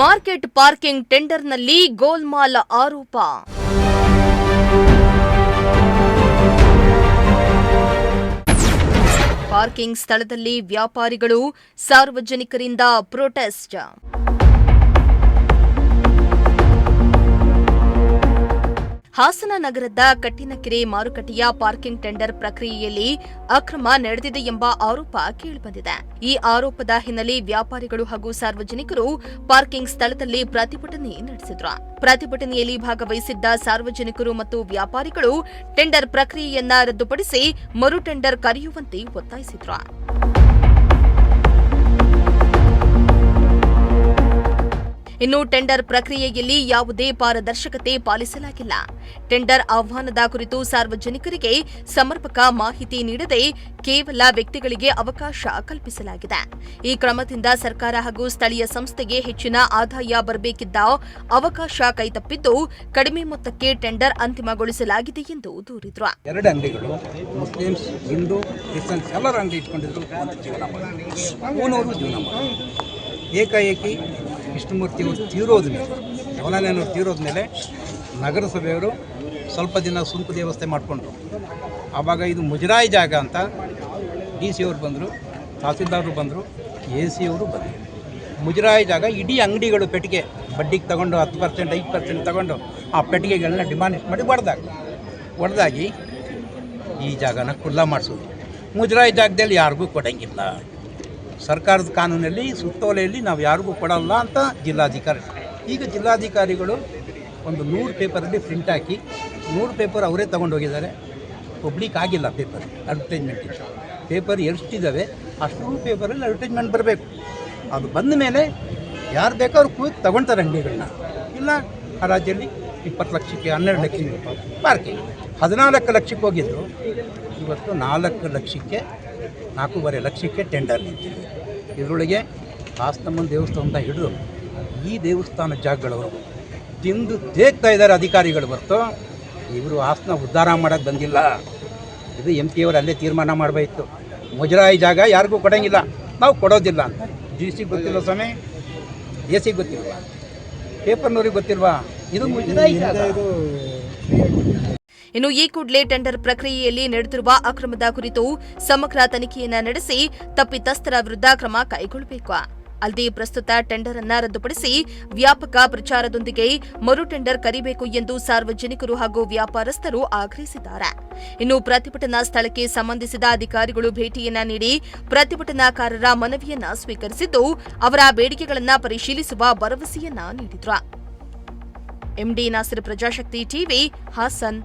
Market parking ಟೆಂಡರ್ನಲ್ಲಿ ಗೋಲ್ಮಾಲ್ ಆರೋಪ. Parking ಸ್ಥಳದಲ್ಲಿ ವ್ಯಾಪಾರಿಗಳು, ಸಾರ್ವಜನಿಕರಿಂದ ಪ್ರೊಟೆಸ್ಟ್. ಹಾಸನ ನಗರದ ಕಟ್ಟಿನಕೆರೆ ಮಾರುಕಟ್ಟೆಯ ಪಾರ್ಕಿಂಗ್ ಟೆಂಡರ್ ಪ್ರಕ್ರಿಯೆಯಲ್ಲಿ ಅಕ್ರಮ ನಡೆದಿದೆ ಎಂಬ ಆರೋಪ ಕೇಳಿಬಂದಿದೆ. ಈ ಆರೋಪದ ಹಿನ್ನೆಲೆ ವ್ಯಾಪಾರಿಗಳು ಹಾಗೂ ಸಾರ್ವಜನಿಕರು ಪಾರ್ಕಿಂಗ್ ಸ್ಥಳದಲ್ಲಿ ಪ್ರತಿಭಟನೆ ನಡೆಸಿದ್ರು. ಪ್ರತಿಭಟನೆಯಲ್ಲಿ ಭಾಗವಹಿಸಿದ್ದ ಸಾರ್ವಜನಿಕರು ಮತ್ತು ವ್ಯಾಪಾರಿಗಳು ಟೆಂಡರ್ ಪ್ರಕ್ರಿಯೆಯನ್ನ ರದ್ದುಪಡಿಸಿ ಮರು ಟೆಂಡರ್ ಕರೆಯುವಂತೆ ಒತ್ತಾಯಿಸಿದ್ರು. ಇನ್ನು ಟೆಂಡರ್ ಪ್ರಕ್ರಿಯೆಯಲ್ಲಿ ಯಾವುದೇ ಪಾರದರ್ಶಕತೆ ಪಾಲಿಸಲಾಗಿಲ್ಲ. ಟೆಂಡರ್ ಆಹ್ವಾನದ ಕುರಿತು ಸಾರ್ವಜನಿಕರಿಗೆ ಸಮರ್ಪಕ ಮಾಹಿತಿ ನೀಡದೆ ಕೇವಲ ವ್ಯಕ್ತಿಗಳಿಗೆ ಅವಕಾಶ ಕಲ್ಪಿಸಲಾಗಿದೆ. ಈ ಕ್ರಮದಿಂದ ಸರ್ಕಾರ ಹಾಗೂ ಸ್ಥಳೀಯ ಸಂಸ್ಥೆಗೆ ಹೆಚ್ಚಿನ ಆದಾಯ ಬರಬೇಕಿದ್ದ ಅವಕಾಶ ಕೈತಪ್ಪಿದ್ದು ಕಡಿಮೆ ಮೊತ್ತಕ್ಕೆ ಟೆಂಡರ್ ಅಂತಿಮಗೊಳಿಸಲಾಗಿದೆ ಎಂದು ದೂರಿದ್ರು. ಎರಡು ಅಂಗಡಿಗಳು ಮುಸ್ಲಿಮ್ಸ್, ಹಿಂದೂ, ಕ್ರಿಶ್ಚಿಯನ್ಸ್ ಎಲ್ಲರ ಅಂಗಡಿ ಇಟ್ಕೊಂಡಿದ್ರು. ಜೀವನ ಏಕಾಏಕಿ ವಿಷ್ಣುಮೂರ್ತಿಯವರು ತೀರೋದ ಮೇಲೆ ನಗರಸಭೆಯವರು ಸ್ವಲ್ಪ ದಿನ ಸುಂಕು ವ್ಯವಸ್ಥೆ ಮಾಡಿಕೊಂಡ್ರು. ಆವಾಗ ಇದು ಮುಜರಾಯಿ ಜಾಗ ಅಂತ DC ಅವರು ಬಂದರು, ತಹಸೀಲ್ದಾರರು ಬಂದರು, AC ಅವರು ಬಂದರು. ಮುಜರಾಯಿ ಜಾಗ ಇಡೀ ಅಂಗಡಿಗಳು ಪೆಟ್ಟಿಗೆ ಬಡ್ಡಿಗೆ ತಗೊಂಡು 10%, 5% ತಗೊಂಡು ಆ ಪೆಟ್ಟಿಗೆಗಳನ್ನ ಡಿಮಾನಿಷ್ ಮಾಡಿ ಹೊಡೆದಾಗಿ ಈ ಜಾಗನ ಖುಲ್ಲಾ ಮಾಡಿಸೋದು. ಮುಜರಾಯಿ ಜಾಗದಲ್ಲಿ ಯಾರಿಗೂ ಕೊಡೋಂಗಿಲ್ಲ. ಸರ್ಕಾರದ ಕಾನೂನಲ್ಲಿ ಸುತ್ತೋಲೆಯಲ್ಲಿ ನಾವು ಯಾರಿಗೂ ಕೊಡಲ್ಲ ಅಂತ ಜಿಲ್ಲಾಧಿಕಾರಿ. ಈಗ ಜಿಲ್ಲಾಧಿಕಾರಿಗಳು ಒಂದು 100 ಪೇಪರಲ್ಲಿ ಪ್ರಿಂಟ್ ಹಾಕಿ 100 ಪೇಪರ್ ಅವರೇ ತೊಗೊಂಡೋಗಿದ್ದಾರೆ. ಪಬ್ಲಿಕ್ ಆಗಿಲ್ಲ ಪೇಪರ್, ಅಡ್ವರ್ಟೈಸ್ಮೆಂಟ್ ಇತ್ತು. ಪೇಪರ್ ಎಷ್ಟಿದ್ದಾವೆ ಅಷ್ಟು ಪೇಪರಲ್ಲಿ ಅಡ್ವರ್ಟೈಸ್ಮೆಂಟ್ ಬರಬೇಕು. ಅದು ಬಂದ ಮೇಲೆ ಯಾರು ಬೇಕೋ ಅವ್ರು ಕೂಗಿ ತೊಗೊಳ್ತಾರೆ ಅಂಗಡಿಗಳನ್ನ. ಇಲ್ಲ ಆ ರಾಜ್ಯದಲ್ಲಿ 20 ಲಕ್ಷಕ್ಕೆ 12 ಲಕ್ಷಕ್ಕೆ ಪಾರ್ಕಿಂಗ್ 14 ಲಕ್ಷಕ್ಕೆ ಹೋಗಿದ್ದು, ಇವತ್ತು 4 ಲಕ್ಷಕ್ಕೆ 4.5 ಲಕ್ಷಕ್ಕೆ ಟೆಂಡರ್ ನಿಂತಿದೆ. ಇದರೊಳಗೆ ಹಾಸನಮ್ಮನ ದೇವಸ್ಥಾನದ ಹಿಡಿದು ಈ ದೇವಸ್ಥಾನ ಜಾಗಗಳವರು ತಿಂದು ತೇಗ್ತಾ ಇದ್ದಾರೆ ಅಧಿಕಾರಿಗಳು. ಹೊರತು ಇವರು ಹಾಸನ ಉದ್ಧಾರ ಮಾಡೋಕ್ಕೆ ಬಂದಿಲ್ಲ. ಇದು MP ಅವರು ಅಲ್ಲೇ ತೀರ್ಮಾನ ಮಾಡಬೇಕಿತ್ತು. ಮುಜರಾಯಿ ಜಾಗ ಯಾರಿಗೂ ಕೊಡೋಂಗಿಲ್ಲ, ನಾವು ಕೊಡೋದಿಲ್ಲ ಅಂತ. DC ಗೊತ್ತಿಲ್ಲ ಸ್ವಾಮಿ, AC ಗೊತ್ತಿಲ್ವಾ, ಪೇಪರ್ನವ್ರಿಗೆ ಗೊತ್ತಿಲ್ವಾ? ಇದು ಮುಜರಾಯಿ ಜಾಗ. ಇನ್ನು ಈ ಕೂಡಲೇ ಟೆಂಡರ್ ಪ್ರಕ್ರಿಯೆಯಲ್ಲಿ ನಡೆದಿರುವ ಅಕ್ರಮದ ಕುರಿತು ಸಮಗ್ರ ತನಿಖೆಯನ್ನ ನಡೆಸಿ ತಪ್ಪಿತಸ್ಥರ ವಿರುದ್ಧ ಕ್ರಮ ಕೈಗೊಳ್ಳಬೇಕು. ಅಲ್ಲದೆ ಪ್ರಸ್ತುತ ಟೆಂಡರ್ ಅನ್ನ ರದ್ದುಪಡಿಸಿ ವ್ಯಾಪಕ ಪ್ರಚಾರದೊಂದಿಗೆ ಮರು ಟೆಂಡರ್ ಕರೆಯಬೇಕು ಎಂದು ಸಾರ್ವಜನಿಕರು ಹಾಗೂ ವ್ಯಾಪಾರಸ್ಥರು ಆಗ್ರಹಿಸಿದ್ದಾರೆ. ಇನ್ನು ಪ್ರತಿಭಟನಾ ಸ್ಥಳಕ್ಕೆ ಸಂಬಂಧಿಸಿದ ಅಧಿಕಾರಿಗಳು ಭೇಟಿಯನ್ನ ನೀಡಿ ಪ್ರತಿಭಟನಾಕಾರರ ಮನವಿಯನ್ನ ಸ್ವೀಕರಿಸಿದ್ದು ಅವರ ಬೇಡಿಕೆಗಳನ್ನ ಪರಿಶೀಲಿಸುವ ಭರವಸೆಯನ್ನ ನೀಡಿದ್ರು. MD Nasir, ಪ್ರಜಾಶಕ್ತಿ TV, Haasan.